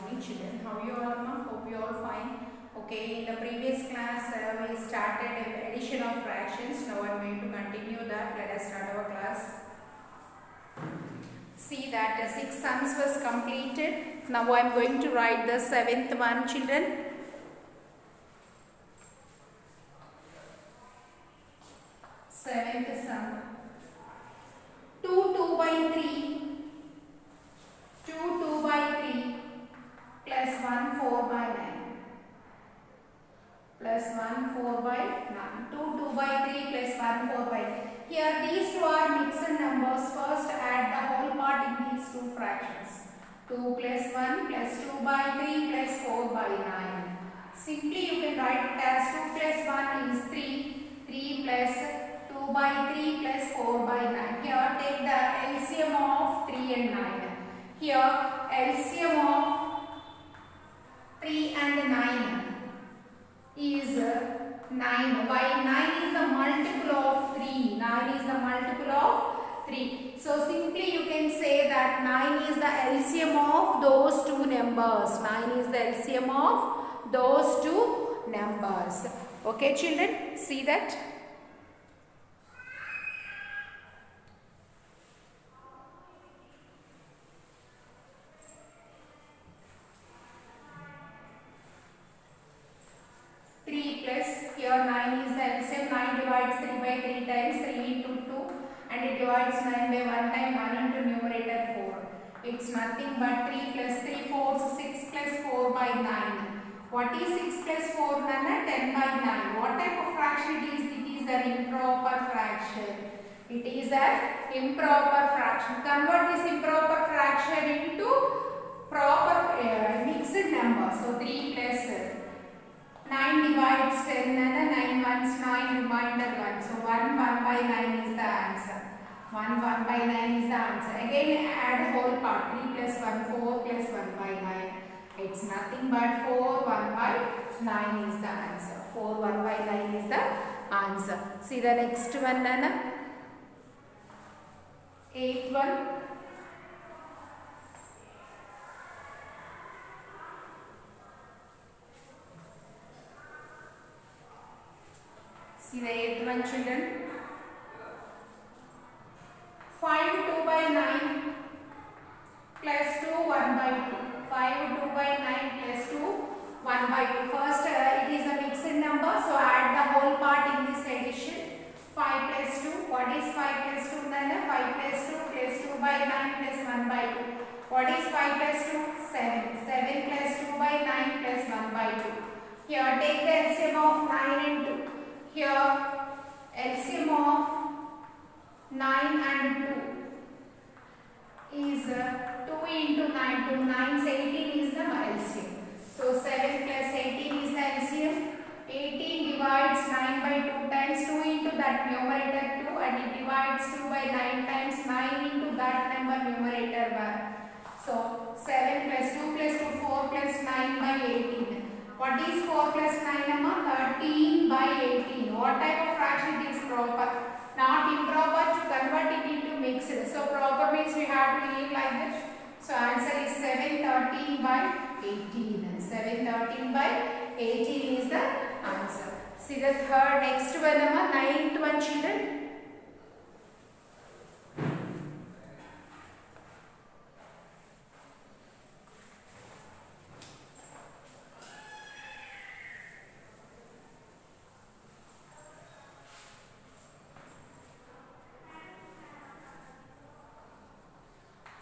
morning children. How you all are? Hope you all fine. Okay, in the previous class we started addition of fractions. Now I am going to continue that. Let us start our class. See that 6 sums was completed. Now I am going to write the 7th one children. Seventh sum. 2 by 3. 2 by 3 plus 1 4 by 9 plus 1 4 by 9. 2 by 3 plus 1 4 by 9. Here these two are mixed numbers. First add the whole part in these two fractions. 2 plus 1 plus 2 by 3 plus 4 by 9. Simply you can write it as 2 plus 1 is 3. 3 plus 2 by 3 plus 4 by 9. Here take the LCM of 3 and 9. Here LCM of 3 and 9 is 9. Why 9 is the multiple of 3. 9 is the multiple of 3. So simply you can say that 9 is the LCM of those two numbers. 9 is the LCM of those two numbers. Okay children, see that? Here 9 is the LCM. 9 divides 3 by 3 times 3 into 2 and it divides 9 by 1 time 1 into numerator 4. It's nothing but 3 plus 3 fourths 6 plus 4 by 9. What is 6 plus 4 Nana? 10 by 9. What type of fraction it is? It is an improper fraction. It is an improper fraction. Convert this improper fraction into proper mixed number. So 3 plus 9 divides 10 and 9 ones 9 remainder 1. So 1 by 9 is the answer. 1 by 9 is the answer. Again add whole part. 3 plus 1 4 plus 1 by 9. It's nothing but 4 1 by 9 is the answer. 4 1 by 9 is the answer. See the next one Nana. 8th one. See the 8th one children. 5 2 by 9 plus 2 1 by 2. 5 2 by 9 plus 2 1 by 2. First it is a mixed number, so add the whole part in this addition. 5 plus 2. What is 5 plus 2 then? 5 plus 2 plus 2 by 9 plus 1 by 2. What is 5 plus 2? 7. 7 plus 2 by 9 plus 1 by 2. Here take the LCM of 9 and 2. Here LCM of 9 and 2 is 2 into 9. 2 9 18 is the LCM. So 7 plus 18 is the LCM. 18 divides 9 by 2 times 2 into that numerator 2 and it divides 2 by 9 times 9 into that number numerator 1. So 7 plus 2 plus 2 4 plus 9 by 18. What is 4 plus 9 Amma? 13 by 18. What type of fraction is proper? Not improper, to convert it into mixed. So proper means we have to leave like this. So answer is 713 by 18. 713 by 18 is the answer. See the third next one Amma, 9th one children.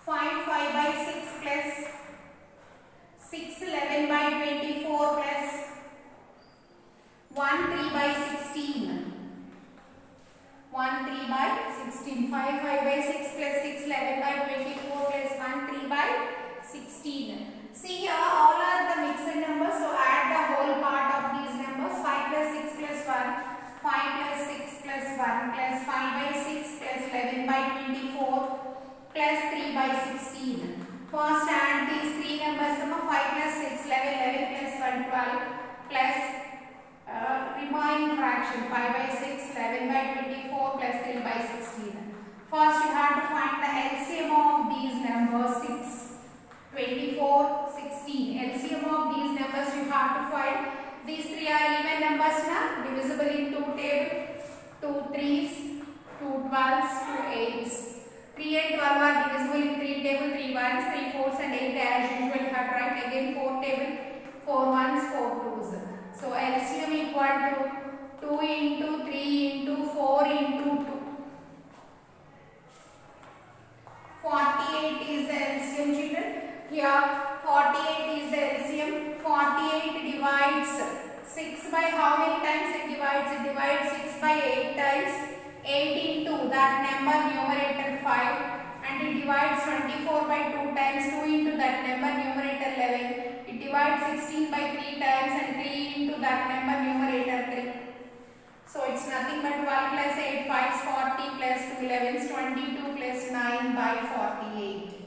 5 5 by 6 plus 6 11 by 24 plus 1 3 by 16. 1 3 by 16. 5 5 by 6 plus 6 11 by 24 plus 1 3 by 16. See here all are the mixed numbers, so add the whole part of these numbers. 5 plus 6 plus 1. 5 plus 6 plus 1 plus 5 by 6 plus 11 by 24 plus 3 by 16. First add these three numbers. 5 plus 6 11 11 plus 1 12 plus remaining fraction 5 by 6 11 by 24 plus 3 by 16. First you have to find the LCM of these numbers 6 24 16. have to find. These three are even numbers now, divisible in two table, 2 3s, 2 12s, 2 8s. 3 and 12 are divisible in 3 table, 3 1s, 3 4s and 8 as usual. You have to write again 4 table, 4 1s, 4 2s. So LCM equal to 2 into 3 into 4 into 2. 48 is the LCM, children. Here 48 is the LCM. 48 divides 6 by how many times it divides? It divides 6 by 8 times. 8 into that number numerator 5, and it divides 24 by 2 times. 2 into that number numerator 11. It divides 16 by 3 times, and 3 into that number numerator 3. So it's nothing but 12 plus 8 5 is 40 plus 2 11 is 22 plus 9 by 48.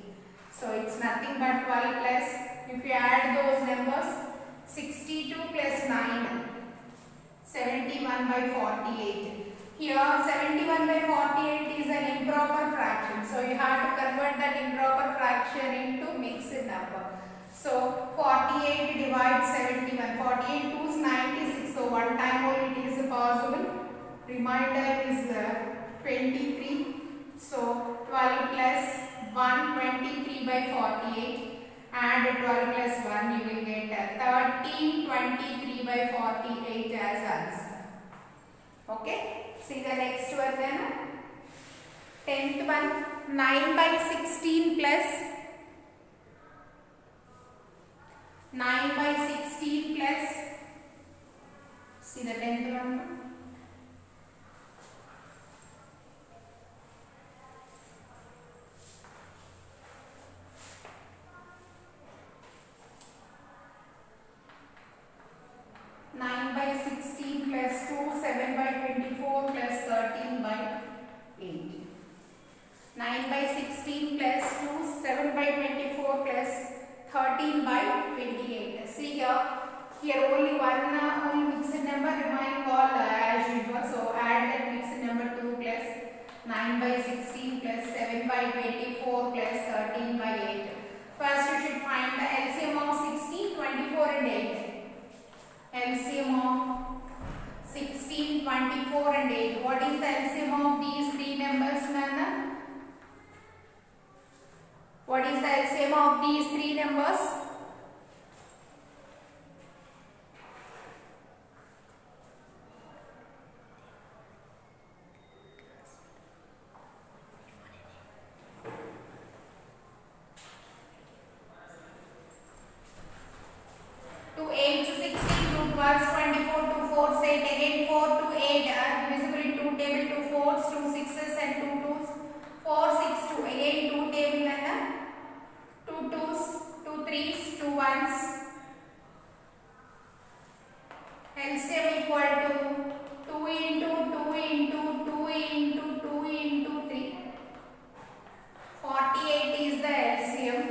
So it's nothing but 12 plus, if you add those numbers, 62 plus 9, 71 by 48. Here 71 by 48 is an improper fraction. So you have to convert that improper fraction into mixed number. So 48 divides 71. 48 2 is 96. So one time only it is possible. Remainder is 23. So 12 plus 1, 23 by 48. And 12 plus 1, you will get 13, 23 by 48 as answer. Okay. See the next one then. 10th one, 9 by 16 plus 9 by 16 plus, see the 10th one. By 16 plus 2, 7 by 24 plus 13 by 8. 9 by 16 plus 2, 7 by 24 plus 13 by 28. See here only only mixed number remaining all as usual. So add that mixed number 2 plus 9 by 16 plus 7 by 24 plus 13 by 8. First you should find the LCM of 16, 24 and 8. LCM of 16, 24 and 8. What is the LCM of these three numbers, Nana? What is the LCM of these three numbers? To 8 to 16, to 12, 24, to 4, 8, again 4 to 8 are divisible in 2 table, 2 4s, 2 6s and 2 2s, 4, 6, 2, again 2 table and 2 2s, 2 3s, 2 1s. LCM equal to 2 into 2 into 2 into 2 into 3. 48 is the LCM.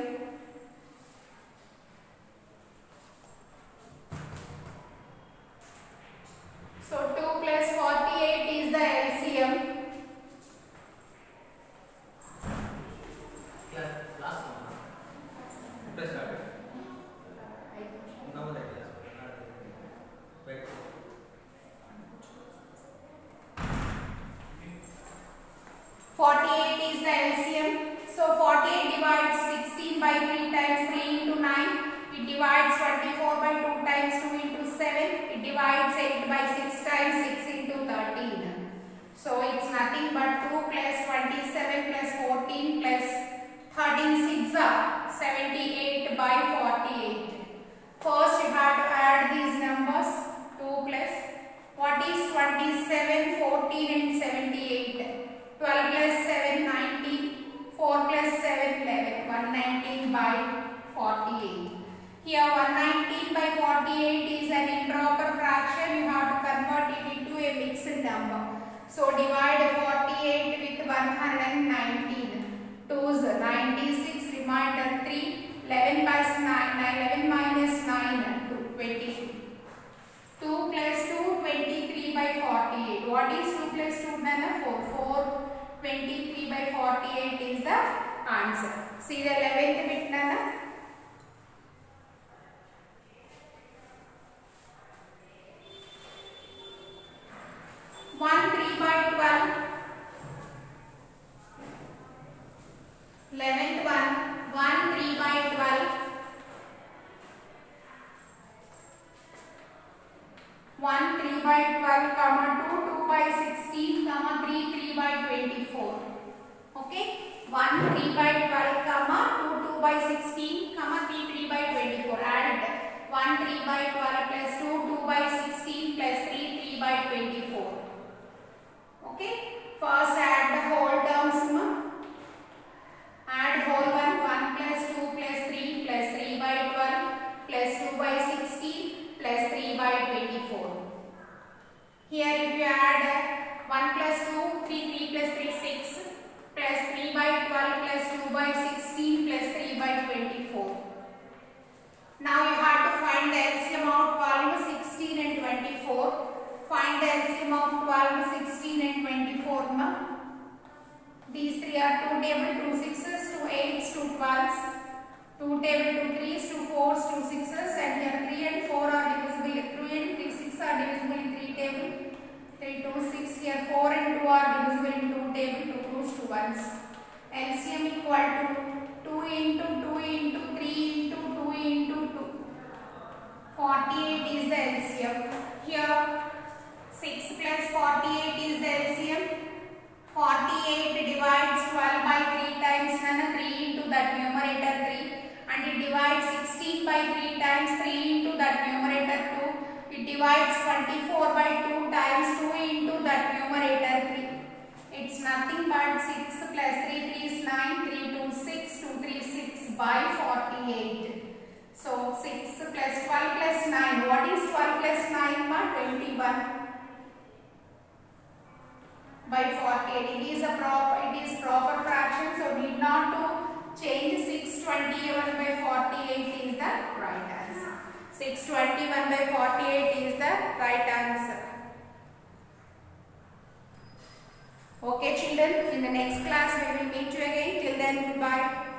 So 2 plus 48 is the LCM. Class last one. Press started. Now that class. Wait. 48 is the LCM. So 48 divides 16 by 3 times 3 into 9. It divides 24 by 2 times 2 into 7. It divides 8 by 6 times 6 into 13. So it's nothing but 2 plus 27 plus 14 plus 13 6 are 78 by 48. First you have to add these numbers. 2 plus, what is 27, 14 and 78? 12 plus 7, 19. 4 plus 7, 11. 119 by 48. Here 119 by 48 is an improper fraction. You have to convert it into a mixed number. So divide 48 with 119. 2s 96, remainder 3. 11 plus 9, 11 minus 9, 22. 2 plus 2, 23 by 48. What is 2 plus 2 then? 4. 4, 23 by 48 is the answer. See the 11th bit, Nana? 1 3 by 12. 11th one, 1 3 by 12. 1 3 by 12, comma 2 2 by 16, comma 3 3 by 24. Okay, 1 3 by 12, comma 2 2 by 16, comma 3 3 by 24. Add it. 1 3 by 12 plus 2 2 by 16 plus 3 3 by 24. Okay, first add the whole terms. Add whole one. 1 plus 2 plus 3 plus 3 by 12 plus 2 by 16 plus 3 by 24. Here if you add 1 plus 2, 3 3 plus 3 6 plus 3 by 12 plus 2 by 16 plus 3 by 24. Now you have to find the LCM of 12, 16 and 24. Find the LCM of 12, 16 and 24. These three are 2 table, 2 sixes, 2 8s, 2 12s, 2 table, 2 3s, 2 4s, 2 sixes, and here 3 and 4 are divisible. 3 and 3 6 are divisible in 3 table. 3 2 6, here 4 and 2 are divisible in 2 table, 2 2s, 2 1s. LCM equal to 2 into 2 into 3 into 2 into 2. 48 is the LCM. Here 6 plus 48 is the LCM. 48 divides 12 by 3 times 3 into that numerator 3, and it divides 16 by 3 times 3 into that numerator 2. It divides 24 by 2 times 2 into that numerator 3. It's nothing but 6 plus 3 3 is 9, 3 2 6, 2 3 6 by 48. So 6 plus 12 plus 9. What is 12 plus 9? 21 by 48. It is proper fraction, so need not to change. 621 by 48 is the right answer. 621 by 48 is the right answer. Okay children, in the next class we will meet you again. Till then, goodbye.